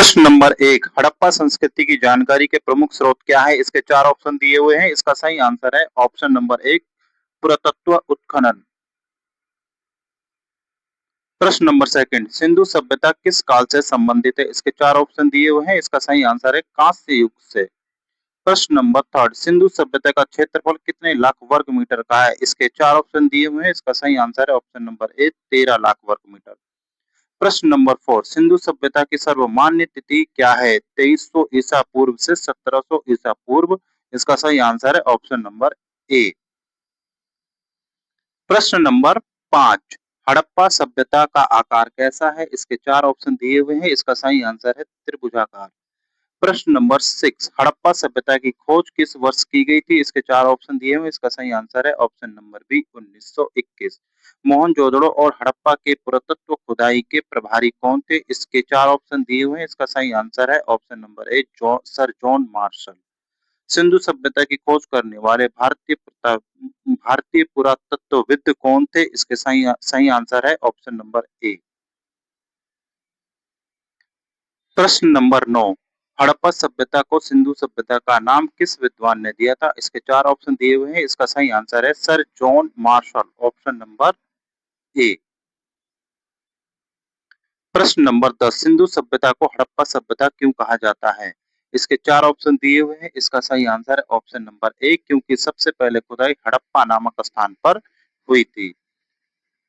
प्रश्न नंबर 1 हड़प्पा संस्कृति की जानकारी के प्रमुख स्रोत क्या है? इसके 4 ऑप्शन दिए हुए हैं। इसका सही आंसर है ऑप्शन नंबर 1 पुरातत्व उत्खनन। प्रश्न नंबर 2 सिंधु सभ्यता किस काल से संबंधित है? इसके 4 ऑप्शन दिए हुए हैं। इसका सही आंसर है कांस्य युग से। प्रश्न नंबर 3 सिंधु सभ्यता का क्षेत्रफल कितने लाख वर्ग मीटर का है? इसके 4 ऑप्शन दिए हुए हैं। इसका सही आंसर है ऑप्शन नंबर 1 13 लाख वर्ग मीटर। प्रश्न नंबर 4 सिंधु सभ्यता की सर्वमान्य तिथि क्या है? 2300 ईसा पूर्व से 1700 ईसा पूर्व। इसका सही आंसर है ऑप्शन नंबर ए। प्रश्न नंबर 5 हड़प्पा सभ्यता का आकार कैसा है? इसके 4 ऑप्शन दिए हुए हैं। इसका सही आंसर है त्रिभुजाकार। प्रश्न नंबर 6 हड़प्पा सभ्यता की खोज किस वर्ष की गई थी? इसके 4 ऑप्शन दिए हुए। इसका सही आंसर है ऑप्शन नंबर बी 1921। मोहनजोदड़ो और हड़प्पा के पुरातत्व खुदाई के प्रभारी कौन थे? इसके 4 ऑप्शन दिए हुए हैं। इसका सही आंसर है ऑप्शन नंबर ए सर जॉन मार्शल। सिंधु सभ्यता की खोज करने वाले भारतीय पुरातत्वविद कौन थे? इसके सही आंसर है ऑप्शन नंबर ए। प्रश्न नंबर 9 हड़प्पा सभ्यता को सिंधु सभ्यता का नाम किस विद्वान ने दिया था? इसके 4 ऑप्शन दिए हुए हैं। इसका सही आंसर है sir John Marshall option number ए। प्रश्न नंबर 10 सिंधु सभ्यता को हड़प्पा सभ्यता क्यों कहा जाता है? इसके 4 ऑप्शन दिए हुए हैं। इसका सही आंसर है ऑप्शन नंबर ए क्योंकि सबसे पहले खुदाई हड़प्पा नामक स्थान पर हुई थी।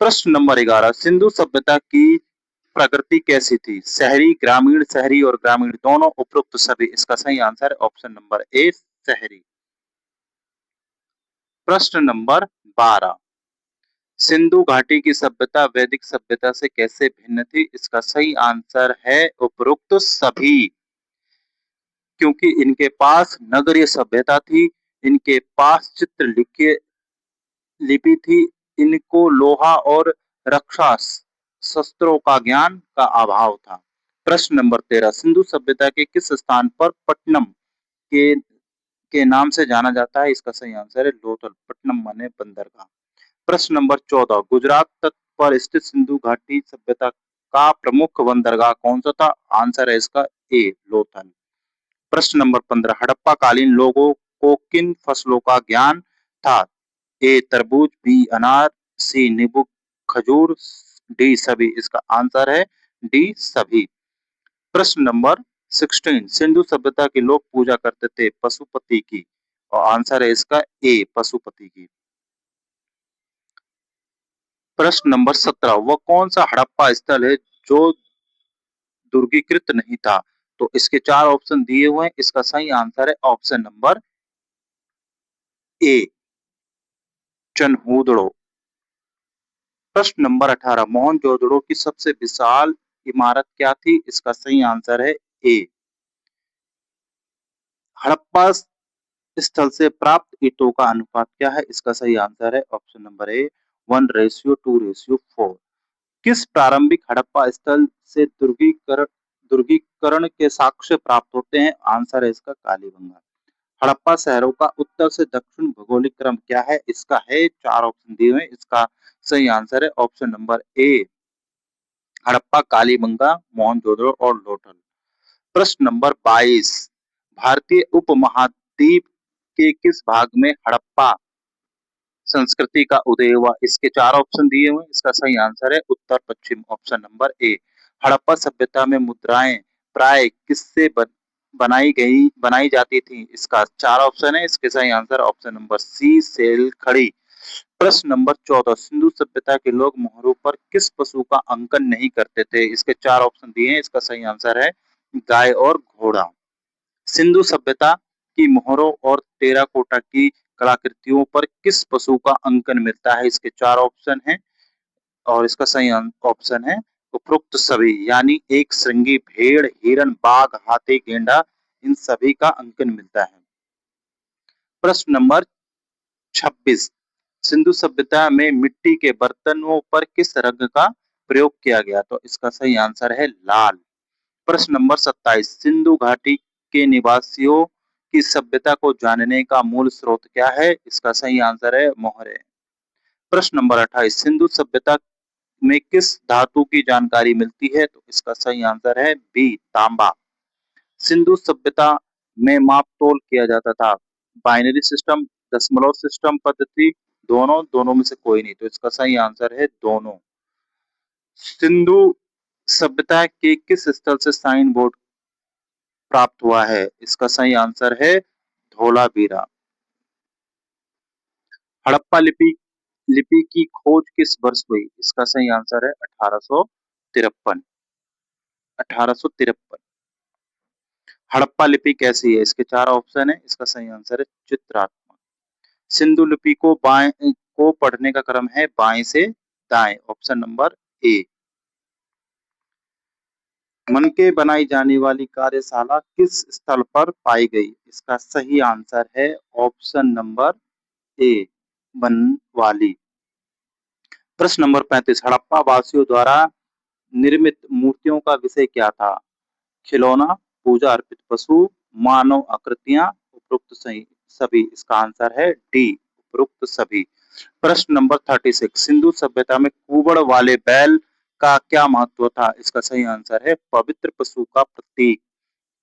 प्रश्न नंबर 11 सिंधु सभ्यता की प्रकृति कैसी थी? शहरी, ग्रामीण, शहरी और ग्रामीण दोनों, उपरोक्त सभी। इसका सही आंसर है ऑप्शन नंबर ए शहरी। प्रश्न नंबर 12 सिंधु घाटी की सभ्यता वैदिक सभ्यता से कैसे भिन्न थी? इसका सही आंसर है उपरोक्त सभी। क्योंकि इनके पास नगरीय सभ्यता थी, इनके पास चित्र लिपि थी, इनको लोहा और रक्षा शस्त्रों का ज्ञान का अभाव था। प्रश्न नंबर 13 सिंधु सभ्यता के किस स्थान पर पट्टनम के के नाम से जाना जाता है? इसका सही आंसर है लोथल। पट्टनम माने बंदरगाह। प्रश्न नंबर 14 गुजरात तट पर स्थित सिंधु घाटी सभ्यता का प्रमुख बंदरगाह कौन सा था? आंसर है इसका ए लोथल। प्रश्न नंबर 15 हड़प्पा कालीन लोगों को किन फसलों का ज्ञान था? ए तरबूज, बी अनार, सी नींबू खजूर, डी सभी। इसका आंसर है डी सभी। प्रश्न नंबर 16 सिंधु सभ्यता के लोग पूजा करते थे पशुपति की और आंसर है इसका ए पशुपति की। प्रश्न नंबर 17 वह कौन सा हड़प्पा स्थल है जो दुर्गीकृत नहीं था? तो इसके 4 ऑप्शन दिए हुए हैं। इसका सही आंसर है ऑप्शन नंबर ए चनहूदड़ो। प्रश्न नंबर 18 मोहनजोदड़ो की सबसे विशाल इमारत क्या थी? इसका सही आंसर है ए। हड़प्पा स्थल से प्राप्त ईंटों का अनुपात क्या है? इसका सही आंसर है ऑप्शन नंबर ए 1:2:4। किस प्रारंभिक हड़प्पा स्थल से दुर्गीकरण के साक्ष्य प्राप्त होते हैं? आंसर है इसका कालीबंगा। हड़प्पा शहरों का उत्तर से दक्षिण भौगोलिक क्रम क्या है? इसका है 4 ऑप्शन दिए हुए। इसका सही आंसर है option number A Harappa, Kalibangan, Mohenjodaro और लोथल। प्रश्न नंबर 22 भारतीय उपमहाद्वीप के किस भाग में हड़प्पा संस्कृति का उदय हुआ? इसके 4 ऑप्शन दिए हुए। इसका सही आंसर है उत्तर पश्चिम ऑप्शन नंबर ए। हड़प्पा सभ्यता में मुद्राएं प्राय किससे बनाई जाती थी? इसका 4 ऑप्शन है। इसके सही आंसर ऑप्शन नंबर सी सेल खड़ी। प्रश्न नंबर 14 सिंधु सभ्यता के लोग मोहरों पर किस पशु का अंकन नहीं करते थे? इसके 4 ऑप्शन दिए हैं। इसका सही आंसर है गाय और घोड़ा। सिंधु सभ्यता की मोहरों और टेराकोटा की कलाकृतियों पर किस पशु का अंकन मिलता है? इसके 4 ऑप्शन हैं और इसका सही ऑप्शन है उपरोक्त सभी। यानी एक श्रृंगी, भेड़, हिरण, बाघ, हाथी, गेंडा, इन सभी का अंकन मिलता है। प्रश्न नंबर 26 सिंधु सभ्यता में मिट्टी के बर्तनों पर किस रंग का प्रयोग किया गया? तो इसका सही आंसर है लाल। प्रश्न नंबर 27 सिंधु घाटी के निवासियों की सभ्यता को जानने का मूल स्रोत क्या है? इसका सही आंसर है मोहरे। प्रश्न नंबर 28 सिंधु सभ्यता में किस धातु की जानकारी मिलती है? तो इसका सही आंसर है बी तांबा। सिंधु सभ्यता में माप तोल किया जाता था। बाइनरी सिस्टम, दशमलव सिस्टम पद्धति, दोनों, दोनों में से कोई नहीं। तो इसका सही आंसर है दोनों। सिंधु सभ्यता के किस स्थल से साइन बोर्ड प्राप्त हुआ है? इसका सही आंसर है धोलावीरा। हड़प्पा लिपि लिपि की खोज किस वर्ष हुई? इसका सही आंसर है 1853। 1853। हड़प्पा लिपि कैसी है? इसके चार ऑप्शन है। इसका सही आंसर है चित्रात्मक। सिंधु लिपि को पढ़ने का क्रम है बाएं से दाएं। ऑप्शन नंबर ए। मन के बनाई जाने वाली कार्यशाला किस स्थल पर पाई गई? इसका सही आंसर है ऑप्शन नंबर ए, बनवाली। प्रश्न नंबर 35, हड़प्पा वासियों द्वारा निर्मित मूर्तियों का विषय क्या था? खिलौना, पूजा अर्पित पशु, मानव आकृतियां, उपरोक्त सही सभी। इसका आंसर है डी, उपरोक्त सभी। प्रश्न नंबर 36, सिंधु सभ्यता में कुबड़ वाले बैल का क्या महत्व था? इसका सही आंसर है पवित्र पशु का प्रतीक।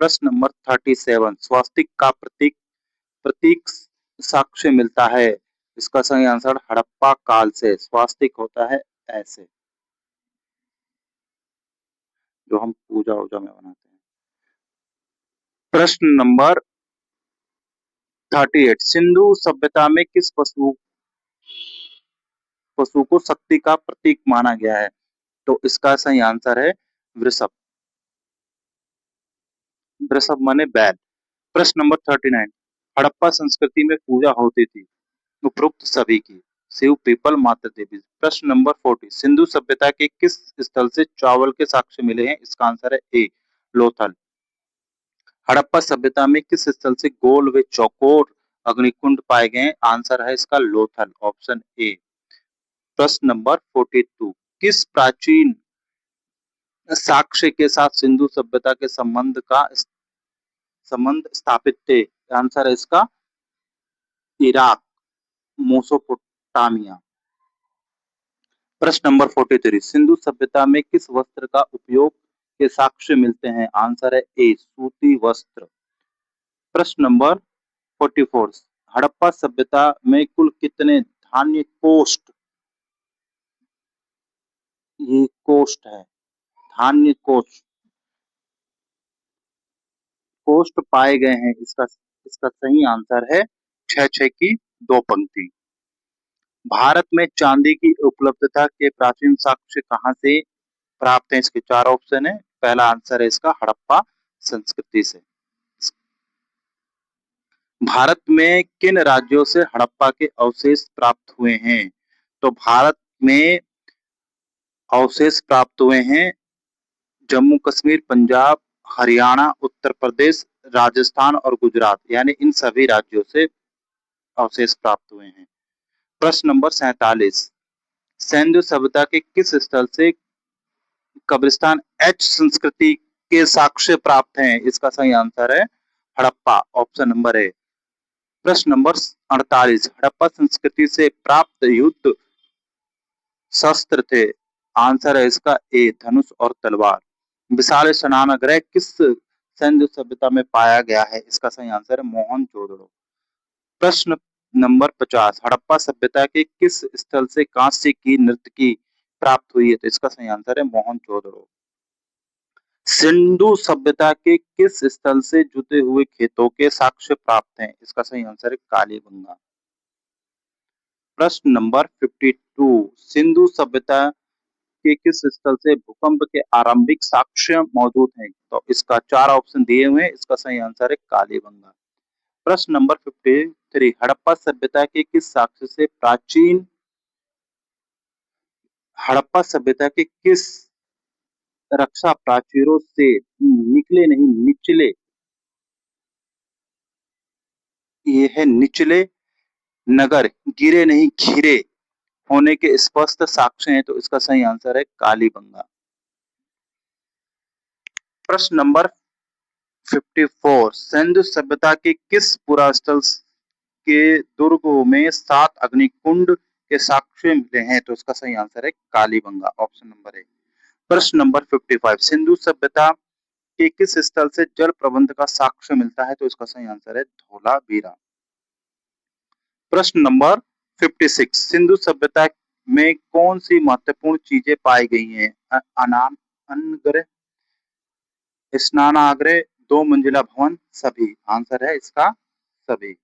प्रश्न नंबर 37, स्वास्तिक का प्रतीक साक्ष्य मिलता है? इसका सही आंसर हड़प्पा काल से। स्वास्तिक होता है ऐसे, जो हम पूजा वूजा में बनाते हैं। प्रश्न नंबर 38, सिंधु सभ्यता में किस पशु को शक्ति का प्रतीक माना गया है? तो इसका सही आंसर है वृषभ। वृषभ माने बैल। प्रश्न नंबर 39, हड़प्पा संस्कृति में पूजा होती थी? उपरोक्त सभी की। शिव, पीपल, माता देवी। प्रश्न नंबर 40, सिंधु सभ्यता के किस स्थल से चावल के साक्ष्य मिले हैं? इसका आंसर है ए, लोथल। हड़प्पा सभ्यता में किस स्थल से गोल व चौकोर अग्निकुंड पाए गए? आंसर है इसका लोथल, ऑप्शन ए। प्रश्न नंबर 42, किस प्राचीन साक्ष्य के साथ सिंधु सभ्यता के संबंध स्थापित थे? आंसर है इसका इराक, मोसोपोटामिया। प्रश्न नंबर 43, सिंधु सभ्यता में किस वस्त्र का उपयोग के साक्ष्य मिलते हैं? आंसर है ए, सूती वस्त्र। प्रश्न नंबर 44, हड़प्पा सभ्यता में कुल कितने धान्य कोष्ठ, ये कोष्ठ है, धान्य कोष्ठ पाए गए हैं? इसका इसका सही आंसर है छह छह की दो पंक्ति। भारत में चांदी की उपलब्धता के प्राचीन साक्ष्य कहाँ से प्राप्त हैं? इसके चार ऑप्शन है। पहला आंसर है इसका हड़प्पा संस्कृति से। भारत में किन राज्यों से हड़प्पा के अवशेष प्राप्त हुए हैं? तो भारत में अवशेष प्राप्त हुए हैं जम्मू कश्मीर, पंजाब, हरियाणा, उत्तर प्रदेश, राजस्थान और गुजरात, यानी इन सभी राज्यों से अवशेष प्राप्त हुए हैं। प्रश्न नंबर 47, सिंधु सभ्यता के किस स्थल से कब्रिस्तान एच संस्कृति के साक्ष्य प्राप्त हैं? इसका सही आंसर है हड़प्पा, ऑप्शन नंबर ए। प्रश्न नंबर 48, हड़प्पा संस्कृति से प्राप्त युद्ध शस्त्र थे? आंसर है इसका ए, धनुष और तलवार। विशाल स्नानगृह किस सिंधु सभ्यता में पाया गया है? इसका सही आंसर है मोहनजोदड़ो। प्रश्न नंबर 50, हड़प्पा सभ्यता के किस स्थल से कांस्य की नर्तकी प्राप्त हुई है? तो इसका सही आंसर है मोहनजोदड़ो। सिंधु सभ्यता के किस स्थल से जुते हुए खेतों के साक्ष्य प्राप्त हैं? इसका सही आंसर है कालीबंगा। प्रश्न नंबर 52, सिंधु सभ्यता के किस स्थल से भूकंप के आरंभिक साक्ष्य मौजूद हैं? तो इसका चार ऑप्शन दिए हुए हैं। इसका सही आंसर है कालीबंगा। प्रश्न नंबर 53, हड़प्पा सभ्यता के किस साक्ष्य से प्राचीन हड़प्पा सभ्यता के किस रक्षा प्राचीरों से निकले नहीं निचले, ये है निचले नगर गिरे नहीं घिरे होने के स्पष्ट साक्ष्य हैं? तो इसका सही आंसर है कालीबंगा। प्रश्न नंबर 54, सिंधु सभ्यता के किस पुरास्थल के दुर्गों में 7 अग्निकुंड के साक्ष्य मिले हैं? तो इसका सही आंसर है कालीबंगा, ऑप्शन नंबर ए। प्रश्न नंबर 55, सिंधु सभ्यता के किस स्थल से जल प्रबंध का साक्ष्य मिलता है? तो इसका सही आंसर है धौलावीरा। प्रश्न नंबर 56, सिंधु सभ्यता में कौन सी महत्वपूर्ण चीजें पाई गई हैं? अनाम अन्नगृह, स्नानागृह, दो मंजिला भवन, सभी। आंसर है इसका सभी।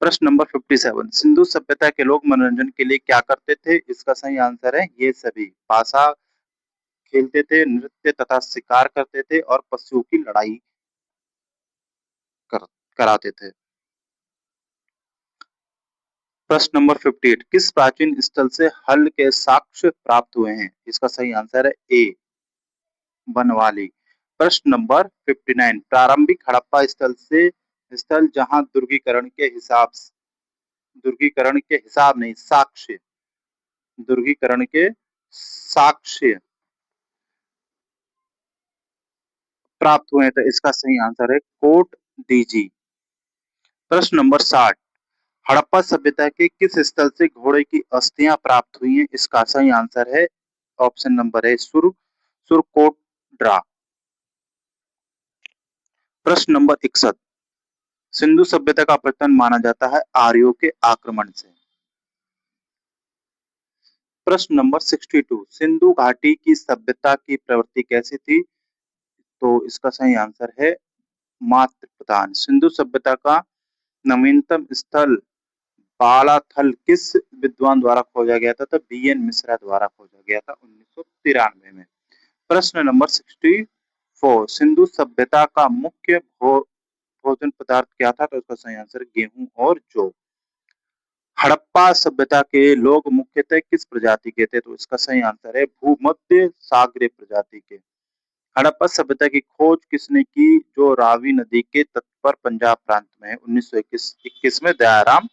प्रश्न नंबर 57, सिंधु सभ्यता के लोग मनोरंजन के लिए क्या करते थे? इसका सही आंसर है ये सभी। पासा खेलते थे, नृत्य तथा शिकार करते थे और पशुओं की लड़ाई कर, कराते थे। प्रश्न नंबर 58, किस प्राचीन स्थल से हल के साक्ष्य प्राप्त हुए हैं? इसका सही आंसर है ए, बनवाली। प्रश्न नंबर 59, प्रारंभिक हड़प्पा स्थल जहां दुर्गीकरण के हिसाब नहीं, साक्ष्य, दुर्गीकरण के साक्ष्य प्राप्त हुए हैं, तो इसका सही आंसर है कोट डीजी। प्रश्न नंबर 60, हड़प्पा सभ्यता के किस स्थल से घोड़े की अस्थियां प्राप्त हुई हैं? इसका सही आंसर है ऑप्शन नंबर है सुरकोटड्रा। प्रश्न नंबर 61, सिंधु सभ्यता का पतन माना जाता है आर्यों के आक्रमण से। प्रश्न नंबर 62, सिंधु घाटी की सभ्यता की प्रवृत्ति कैसी थी? तो इसका सही आंसर है मात्र प्रधान। सिंधु सभ्यता का नवीनतम स्थल बालाथल किस विद्वान द्वारा खोजा गया था? तो बी एन मिश्रा द्वारा खोजा गया था 1993 में। प्रश्न नंबर 64, सिंधु सभ्यता का मुख्य भोजन पदार्थ क्या था? तो इसका सही आंसर गेहूं और जौ। हड़प्पा सभ्यता के लोग मुख्यतः किस प्रजाति के थे? तो इसका सही आंसर है भूमध्य सागरीय प्रजाति के। हड़प्पा सभ्यता की खोज किसने की? जो रावी नदी के तट पर पंजाब प्रांत में है 1921 में दयाराम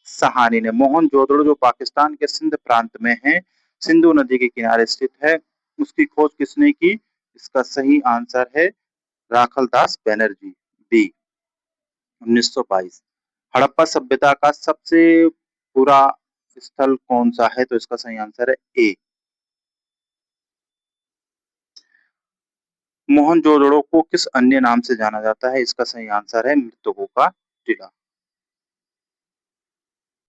सहानी ने। मोहनजोदड़ो जो पाकिस्तान के सिंध प्रांत में है, सिंधु नदी के किनारे स्थित है, उसकी खोज किसने की? इसका सही आंसर है राखलदास बनर्जी, बी, 1922। हड़प्पा सभ्यता का सबसे पूरा स्थल कौन सा है? तो इसका सही आंसर है ए। मोहनजोदड़ो को किस अन्य नाम से जाना जाता है? इसका सही आंसर है मृतकों का टीला।